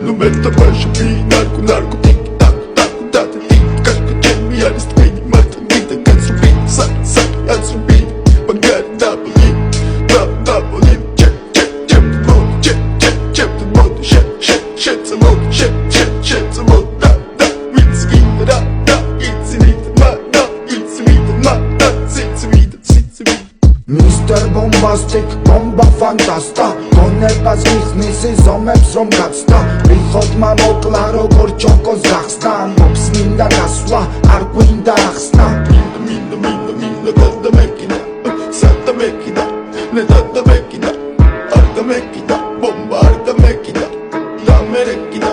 Nu meta baixo narco, narco, tic, tac, tac, tac, tic, casca, jamie, ares, twini, mata, vida, katsubi, sak, sak, atsubi, pagar, daboli, daboli, check, check, check, the mood, check, check, check, the mood, shit, shit, shit, the mood, shit, shit, shit, the mood, da, da, it's vida, da, da, it's vida, ma, da, it's vida, ma, da, it's vida, it's vida. Mr. Bombastic, bomba fantasta გონებას მიხნის ზომებს რომ გაცდა ვიხოდმა მოკლა როგორ ჩოკოს გახსნა ამბობს მინდა გასვლა არ გვინდა ახსნა Minda gadda mekina Santa mekina Nedadda mekina Arda mekina Bomba arda mekina Da merekina